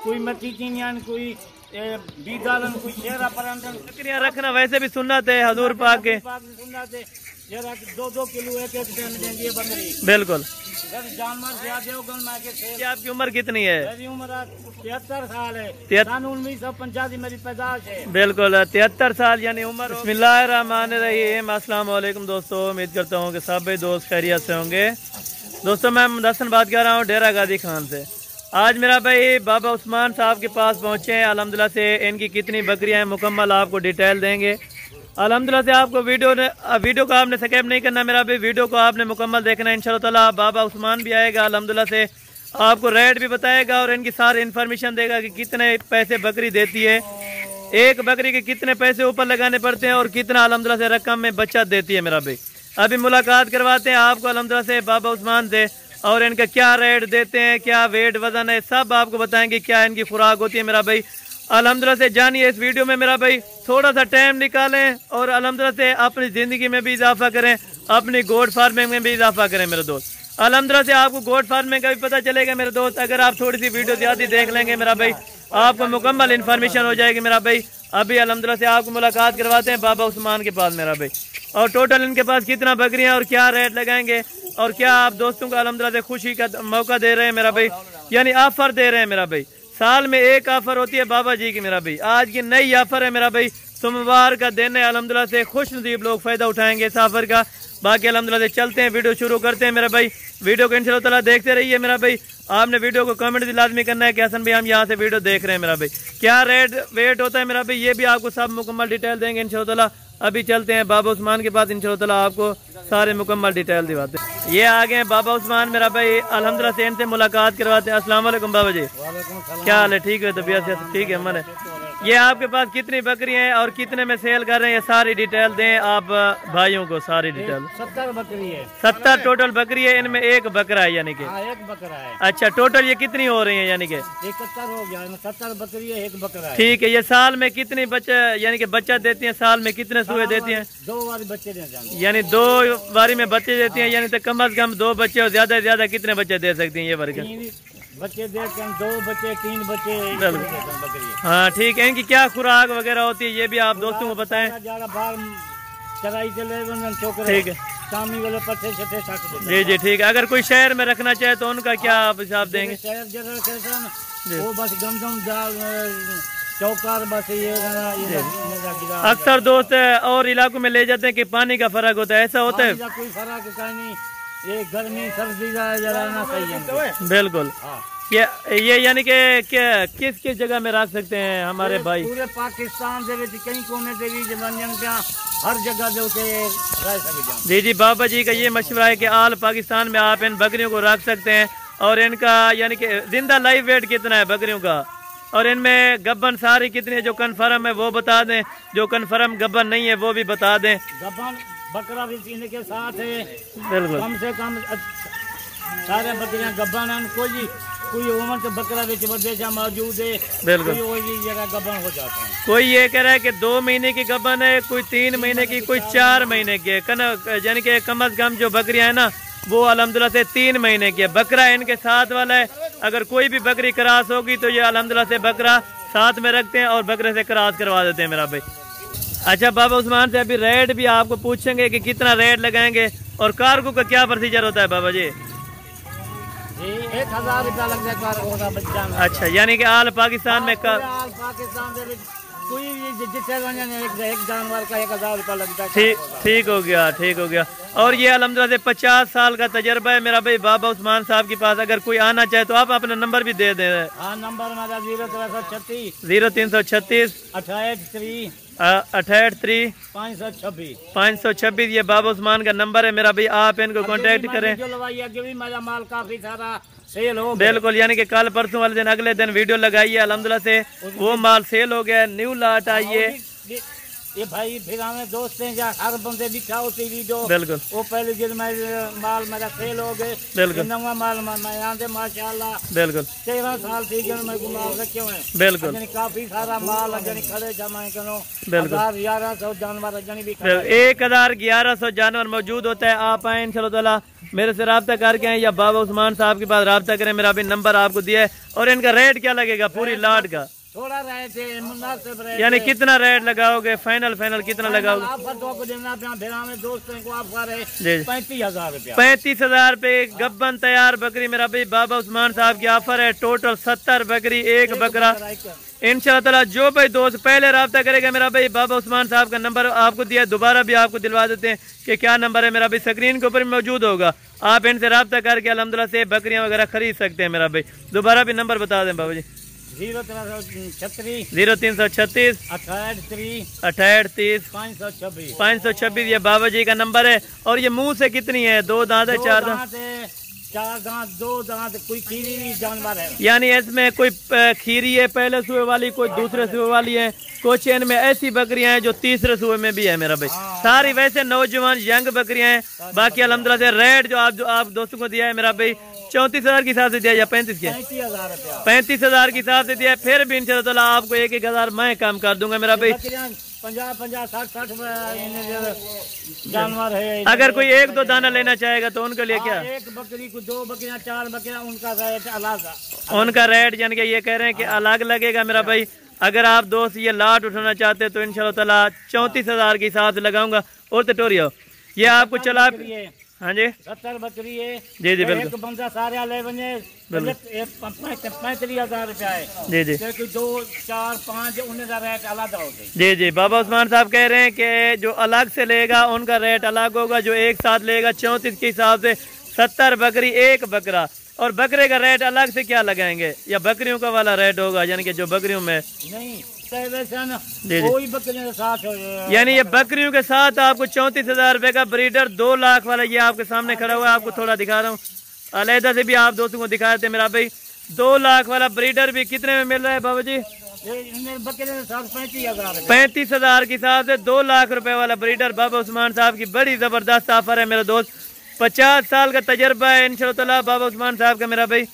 कोई मच्छी चिनियान, कोई बीदालन, कोई शेरा परंदन। बकरियां रखना वैसे भी सुन्नत है हजूर पाक के। सुन्नत है, जरा 2-2 किलो एक दिन देंगे ये बकरी। बिल्कुल। जानवर ज्यादा होगा। आपकी उम्र कितनी है? मेरी उम्र 73 साल है। 1985 मेरी पैदाश है। बिल्कुल 73 साल यानी उम्र। बिस्मिल्लाहिर्रहमानिर्रहीम। अस्सलाम वालेकुम दोस्तों, उम्मीद करता हूँ कि सब दोस्त खैरियत से होंगे। दोस्तों मैं मुदस्सन बात कर रहा हूँ डेरा गाजी खान से। आज मेरा भाई बाबा उस्मान साहब के पास पहुँचे हैं। अल्हम्दुलिल्लाह से इनकी कितनी बकरियाँ हैं मुकम्मल आपको डिटेल देंगे। अल्हम्दुलिल्लाह से आपको वीडियो को आपने स्किप नहीं करना मेरा भाई, वीडियो को आपने मुकम्मल देखना है। इंशाअल्लाह ताला बाबा उस्मान भी आएगा, अल्हम्दुलिल्लाह से आपको रेट भी बताएगा और इनकी सारी इन्फॉर्मेशन देगा कि कितने पैसे बकरी देती है, एक बकरी के कितने पैसे ऊपर लगाने पड़ते हैं और कितना अल्हम्दुलिल्लाह से रकम में बचत देती है मेरा भाई। अभी मुलाकात करवाते हैं आपको अल्हम्दुलिल्लाह से बाबा उस्मान से, और इनका क्या रेट देते हैं, क्या वेट वजन है, सब आपको बताएंगे, क्या इनकी खुराक होती है मेरा भाई। अल्हम्दुलिल्लाह से जानिए इस वीडियो में मेरा भाई, थोड़ा सा टाइम निकालें और अल्हम्दुलिल्लाह से अपनी ज़िंदगी में भी इजाफा करें, अपनी गोट फार्मिंग में भी इजाफा करें मेरे दोस्त। अल्हम्दुलिल्लाह से आपको गोट फार्मिंग का भी पता चलेगा मेरे दोस्त, अगर आप थोड़ी सी वीडियो ज़्यादा देख लेंगे मेरा भाई, आपको मुकम्मल इन्फॉर्मेशन हो जाएगी मेरा भाई। अभी अल्हम्दुलिल्लाह से आपको मुलाकात करवाते हैं बाबा उस्मान के पास मेरा भाई, और टोटल इनके पास कितना बकरियां और क्या रेट लगाएंगे और क्या आप दोस्तों को अल्हम्दुलिल्लाह से खुशी का मौका दे रहे हैं मेरा भाई, यानी ऑफर दे रहे हैं मेरा भाई। साल में एक ऑफर होती है बाबा जी की मेरा भाई, आज की नई ऑफर है मेरा भाई, सोमवार का दिन है। अल्हम्दुलिल्लाह से खुश नसीब लोग फायदा उठाएंगे इस ऑफर का। बाकी अल्हम्दुलिल्लाह से चलते हैं, वीडियो शुरू करते हैं मेरा भाई। वीडियो को इंशाअल्लाह ताला देखते रहिए मेरा भाई। आपने वीडियो को कमेंट भी लाजमी करना है कि हसन भाई हम यहाँ से वीडियो देख रहे हैं मेरा भाई, क्या रेट वेट होता है मेरा भाई, ये भी आपको सब मुकम्मल डिटेल देंगे इंशाअल्लाह ताला। अभी चलते हैं बाबा उस्मान के पास, इंशाअल्लाह ताला आपको सारे मुकम्मल डिटेल दिवाते हैं। ये आ गए बाबा उस्मान मेरा भाई, अल्हम्दुलिल्लाह से इनसे मुलाकात करवाते हैं। अस्सलाम वालेकुम बाबा जी, क्या हाल है? ठीक है, तबीयत से ठीक है मन है। ये आपके पास कितनी बकरियां हैं और कितने में सेल कर रहे हैं, ये सारी डिटेल दें आप भाइयों को, सारी डिटेल। 70 बकरी है। 70 टोटल बकरी है, इनमें एक बकरा है यानी कि? एक बकरा है। अच्छा, टोटल ये कितनी हो रही है यानी कि? 71 हो गया, 70 बकरी है, एक बकरा है। ठीक है, ये साल में कितनी बच्चे यानी कि बच्चा देती हैं, साल में कितने सूए देती हैं? 2 बारी बच्चे देते हैं, यानी 2 बारी में बच्चे देती हैं, यानी तो कम से कम 2 बच्चे और ज्यादा से ज्यादा कितने बच्चे दे सकती हैं ये वर्ग? बच्चे देते हैं 2 बच्चे 3 बच्चे। हाँ ठीक है, इनकी क्या खुराक वगैरह होती है ये भी आप दोस्तों को बताएं। ठीक है, शामी वाले पत्ते छठे साथ। जी जी ठीक है। अगर कोई शहर में रखना चाहे तो उनका क्या आप हिसाब देंगे? शहर जगह वो बस गमदम दाल चौकार बस ये अक्सर दोस्त और इलाकों में ले जाते हैं कि पानी का फर्क होता है, ऐसा होता है? कोई फर्क नहीं, ये गर्मी सर्दी का जलाना सही है। बिल्कुल। ये यानी कि किस किस जगह में रख सकते हैं हमारे भाई? पूरे पाकिस्तान कई कोने हर जगह जी जी, बाबा जी का ये मशवरा है कि आल पाकिस्तान में आप इन बकरियों को रख सकते हैं। और इनका यानी कि जिंदा लाइव वेट कितना है बकरियों का, और इनमें गब्बन सारी कितनी है, जो कन्फर्म है वो बता दें, जो कन्फर्म गब्बन नहीं है वो भी बता दें। गब्बन बकरा भी सीने के साथ है, बिल्कुल कम से कम सारे बकरियां गब्बन हैं। कोई उम्र से बकरा बेचा मौजूद है, बिल्कुल गब्बन हो जाते हैं। कोई ये कह रहा है कि 2 महीने की गब्बन है, कोई 3 महीने की, कोई 4 महीने की है, यानी कि कम से कम जो बकरियां है ना वो अल्हम्दुलिल्लाह से 3 महीने की है। बकरा इनके साथ वाला है, अगर कोई भी बकरी क्रॉस होगी तो ये अल्हम्दुलिल्लाह से बकरा साथ में रखते हैं और बकरे से क्रॉस करवा देते हैं मेरा भाई। अच्छा, बाबा उस्मान से अभी रेट भी आपको पूछेंगे कि कितना रेट लगाएंगे और कार्गो का क्या प्रोसीजर होता है बाबा जी? 1000 रुपया लग जाएगा बच्चा। अच्छा, यानी कि आल पाकिस्तान में कोई एक जानवर का 1000 रुपया लगता है। ठीक हो गया, ठीक हो गया। और ये अल्हम्दुलिल्लाह से 50 साल का तजर्बा है मेरा भाई बाबा उस्मान साहब के पास। अगर कोई आना चाहे तो आप अपना नंबर भी दे दें। हाँ, नंबर मेरा 0336 0336 68 526। ये बाबा उस्मान का नंबर है मेरा भाई, आप इनको कांटेक्ट करें। मेरा माल काफी सारा सेल हो, बिल्कुल, यानी कि कल परसों वाले दिन अगले दिन वीडियो लगाइए, अल्हम्दुलिल्लाह से वो माल सेल हो गया, न्यू लाट आई है। ये भाई फिर हमें दोस्त हैं जहाँ हर बंदे दिखा होती वीडियो, बिल्कुल वो पहले दिन में माल मेरा फेल हो गए, बिल्कुल नवा माल मैं यहाँ से माशाल्लाह बिल्कुल 13 साल थी जन मैं माल रखे हुए हैं, बिल्कुल काफी सारा माल जन खड़े जमा करो, बिल्कुल 1100 जानवर जन भी 1100 जानवर मौजूद होता है। आप आए इंशाल्लाह ताला मेरे से रब्ता करके आए या बाबा उस्मान साहब के पास रब्ता करें, मेरा भी नंबर आपको दिया है। और इनका रेट क्या लगेगा पूरी लाट का? थोड़ा रेट है मुनासिब रेट, यानी कितना रेट लगाओगे? फाइनल कितना लगाओगे? ऑफर तो देना फिर हमें दोस्तों को ऑफर है जी 35,000 रुपया। 35,000 रुपये गब्बन तैयार बकरी मेरा भाई बाबा उस्मान साहब की ऑफर है। टोटल 70 बकरी, एक बकरा इंशाल्लाह ताला। जो भाई दोस्त पहले रब्ता करेगा, मेरा भाई बाबा उस्मान साहब का नंबर आपको दिया है, दोबारा भी आपको दिलवा देते हैं कि क्या नंबर है। मेरा भाई स्क्रीन के ऊपर मौजूद होगा, आप इनसे रब्ता करके अल्हम्दुलिल्लाह से बकरियां वगैरह खरीद सकते हैं। मेरा भाई दोबारा भी नंबर बता दें बाबा जी। 0336 0336 6830 526 ये बाबा जी का नंबर है। और ये मुंह से कितनी है? 2 दांत है, 4 दांत? 4 दांत, 2 दांत, कोई खीरी भी जानवर है। यानी इसमें कोई खीरी है पहले सुबह वाली, कोई दूसरे सुबह वाली है, कुछ इनमें ऐसी बकरियां हैं जो तीसरे सुबह में भी है मेरा भाई। सारी वैसे नौजवान यंग बकरियां हैं। बाकी अल्हम्दुलिल्लाह से रेट जो आप दोस्तों को दिया है मेरा भाई 34,000 के हिसाब से दिया या 35 के? 35,000 के हिसाब से दिया। फिर भी इंशाल्लाह ताला आपको 1,000 मैं कम कर दूंगा मेरा भाई। 50, 60 जानवर है। अगर कोई 1-2 दाना लेना चाहेगा तो उनके लिए क्या? एक बकरी को 2 बकरियां, 4 बकरियां, उनका रेट अलग। उनका रेट यानी कि ये कह रहे हैं कि अलग लगेगा मेरा भाई। अगर आप दोस्त ये लाट उठाना चाहते हैं तो इंशाल्लाह ताला 34,000 के हिसाब से लगाऊंगा। और टोरियो ये आपको चला, हाँ जी 70 बकरी है जी जी बिल्कुल। एक बंदा सारे ले बने 35,000 रुपया है जी जी। 2, 4, 5 उनका रेट अलग होगा। जी जी बाबा उस्मान साहब कह रहे हैं कि जो अलग से लेगा उनका रेट अलग होगा, जो एक साथ लेगा 34 के हिसाब से 70 बकरी, एक बकरा। और बकरे का रेट अलग से क्या लगाएंगे या बकरियों का वाला रेट होगा? यानी कि जो बकरियों में नहीं जी कोई बकरियों के साथ यानी ये बकरियों के साथ आपको 34,000 रुपए का ब्रीडर 2 लाख वाला ये आपके सामने खड़ा हुआ है। आपको थोड़ा दिखा रहा हूँ, अलहदा से भी आप दोस्तों को दिखा देते मेरा भाई। 2 लाख वाला ब्रीडर भी कितने में मिल रहा है बाबा जी? 35,000 के हिसाब से 2 लाख रुपए वाला ब्रीडर बाबा उस्मान साहब की बड़ी जबरदस्त ऑफर है मेरा दोस्त। 50 साल का तजर्बा है इंशाल्लाह ताला बाबा उस्मान साहब का मेरा भाई।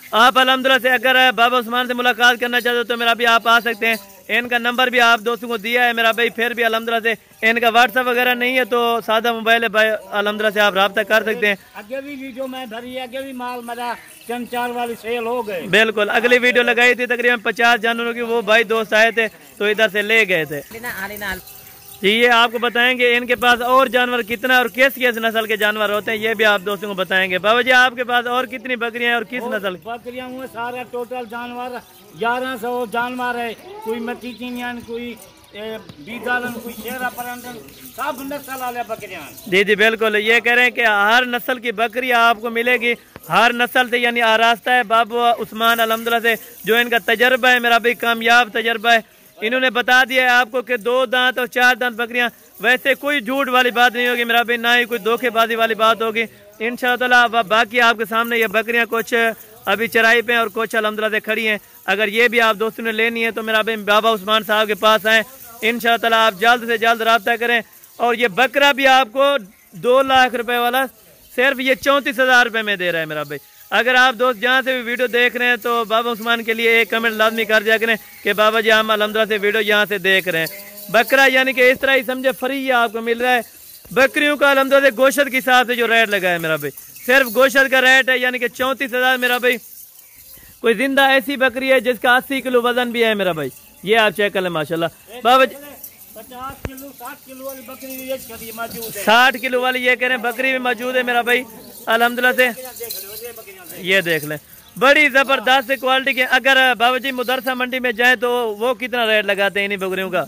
आप अल्हम्दुलिल्लाह से अगर बाबा उस्मान से मुलाकात करना चाहते हो तो मेरा भी आप आ सकते हैं। इनका नंबर भी आप दोस्तों को दिया है मेरा भाई। फिर भी अल्हम्दुलिल्लाह से इनका व्हाट्सएप वगैरह नहीं है तो सादा मोबाइल है भाई, अल्हम्दुलिल्लाह से आप रब्ता कर सकते हैं। आगे भी वीडियो में भरी है, आगे भी माल मेरा 3-4 वाली सेल हो गए। बिल्कुल अगली वीडियो लगाई थी तकरीबन 50 जानवरों की, वो भाई दोस्त आए थे तो इधर से ले गए थे जी। ये आपको बताएंगे इनके पास और जानवर कितना और किस किस नस्ल के जानवर होते हैं, ये भी आप दोस्तों को बताएंगे। बाबा जी आपके पास और कितनी बकरियां हैं और किस नस्ल? बकरियां हुए सारे टोटल जानवर 1100 जानवर है। कोई मतीचिनियन, कोई बीगालन, कोई शेरा परंडन, सब नस्ल वाले बकरियां। जी जी बिल्कुल। ये कह रहे हैं कि हर नस्ल की बकरी आपको मिलेगी, हर नस्ल से यानी आरास्ता है बाबा उस्मान अल्हम्दुलिल्लाह से। जो इनका तजर्बा है मेरा भी कामयाब तजर्बा है। इन्होंने बता दिया है आपको कि 2 दांत और 4 दांत बकरियां। वैसे कोई झूठ वाली बात नहीं होगी मेरा भाई, ना ही कोई धोखेबाजी वाली बात होगी इंशाल्लाह ताला। बाकी आपके सामने ये बकरियां कुछ अभी चराई पे और कुछ अल्हम्दुलिल्लाह से खड़ी हैं। अगर ये भी आप दोस्तों ने लेनी है तो मेरा भाई बाबा उस्मान साहब के पास आए इंशाल्लाह ताला। आप जल्द से जल्द रब्ता करें। और ये बकरा भी आपको 2 लाख रुपए वाला सिर्फ ये 34,000 रुपए में दे रहा है मेरा भाई। अगर आप दोस्त जहाँ से भी वीडियो देख रहे हैं तो बाबा उस्मान के लिए एक कमेंट लाजमी कर दिया करें कि बाबा जी हम अल्हम्दुलिल्लाह से वीडियो यहाँ से देख रहे हैं। बकरा यानी कि इस तरह ही समझे फ्री आपको मिल रहा है। बकरियों का अल्हम्दुलिल्लाह से गोश्त के हिसाब से जो रेट लगा है मेरा भाई, सिर्फ गोश्त का रेट है यानी कि 34,000 मेरा भाई। कोई जिंदा ऐसी बकरी है जिसका 80 किलो वजन भी है मेरा भाई, ये आप चेक कर लें माशाल्लाह। बाबा जी 50 किलो 60 किलो वाली बकरी भी मौजूद है। 60 किलो वाली ये कह रहे हैं बकरी भी मौजूद है मेरा भाई अल्हम्दुलिल्लाह से। ये देख लें बड़ी जबरदस्त क्वालिटी के। अगर बाबा जी मुदरसा मंडी में जाए तो वो कितना रेट लगाते हैं इन्हीं बकरियों का?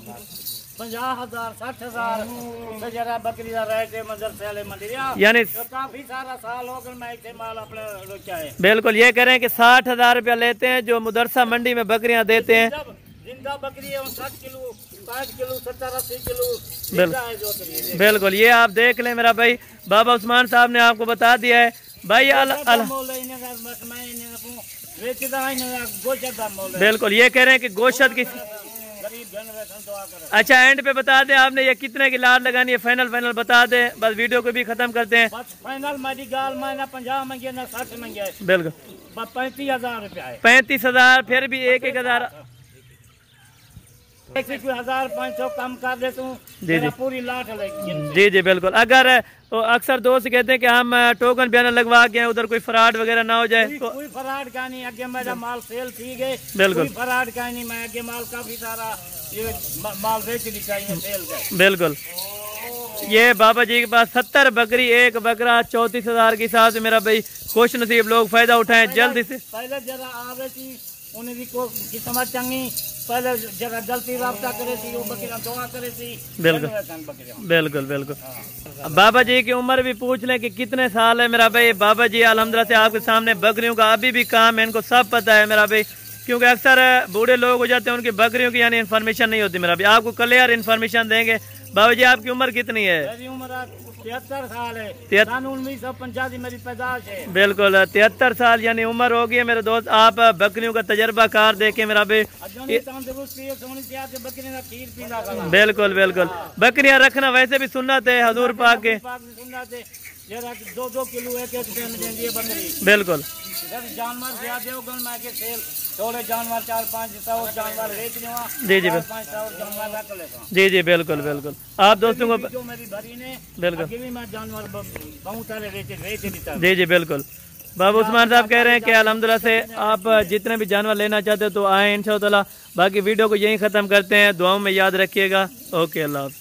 50,000 60,000 जरा बकरी का रेट है मदरसे वाले मंडी यानी तो काफी सारा साल हो गए मैं इसे माल अपने रोचा है। बिल्कुल ये कह रहे हैं कि 60,000 रुपया लेते हैं जो मुदरसा मंडी में बकरियां देते हैं। जिंदा बकरी है 60 किलो 5 किलो 70-80 किलो बिल्कुल ये आप देख लें मेरा भाई। बाबा उस्मान साहब ने आपको बता दिया है भाई। बिल्कुल ये कह रहे हैं कि गोश्त की दुआ करें। अच्छा एंड पे बता दें आपने ये कितने की लाट लगानी है, फाइनल बता दें, बस वीडियो को भी खत्म करते हैं। बस फाइनल मेरी गाल में ना 50 मंगे ना 60 मंगे, बिल्कुल 35,000 रुपया है। 35,000 फिर भी 1,000 1,500 कम कर देता हूँ जी जी पूरी लाट लगेगी। जी जी बिल्कुल। अगर तो अक्सर दोस्त कहते हैं कि हम टोकन बयान लगवा के उधर कोई फ्रॉड वगैरह ना हो जाए तो कोई फ्रॉड का नहीं, आगे मेरा माल सेल ठीक है, बिल्कुल कोई फ्रॉड का नहीं, मैं आगे माल काफी सारा ये माल बेचनी चाहिए सेल का। बिल्कुल। ये बाबा जी के पास 70 बकरी, एक बकरा 34,000 के हिसाब से मेरा भाई खुश नसीब लोग फायदा उठाएं जल्दी से। पहले जरा आ रही थी उन्हें भी को किस्मत चंगी, पहले जरा जल्दी राब्ता करे थी, वो बकरियां दुआ करे थी। बिल्कुल बिल्कुल। बाबा जी की उम्र भी पूछ लें कि कितने साल है मेरा भाई। बाबा जी अल्हम्दुलिल्लाह से आपके सामने बकरियों का अभी भी काम है, इनको सब पता है मेरा भाई, क्योंकि अक्सर बूढ़े लोग हो जाते हैं उनकी बकरियों की यानी इन्फॉर्मेशन नहीं होती मेरा भाई। आपको क्लियर इन्फॉर्मेशन देंगे। बाबा जी आपकी उम्र कितनी है? मेरी उम्र 73 साल है, 1985 मेरी पैदाश है। बिल्कुल 73 साल यानी उम्र होगी है मेरे दोस्त। आप बकरियों का तजर्बा कार देखे मेरा भाई। बिल्कुल बिल्कुल। बकरियां रखना वैसे भी सुन्नत है हजूर पाक के। 2-2 किलो एक बकरी। बिल्कुल जानवर ज्यादा होगा मैं के सेल थोड़े जानवर 4-5 जानवर बेच लूंगा। जी जी जानवर रख लेता। जी जी बिल्कुल बिल्कुल। आप दोस्तों को जो मेरी भरी ने बिल्कुल मैं जानवर बहुत सारे बेच देता। जी जी बिल्कुल। बाबू उस्मान साहब कह रहे हैं कि अल्हम्दुलिल्लाह से आप जितने भी जानवर लेना चाहते हो तो आए इंशाअल्लाह। बाकी वीडियो को यहीं ख़त्म करते हैं, दुआओं में याद रखिएगा। ओके अल्लाह हाफ़िज़।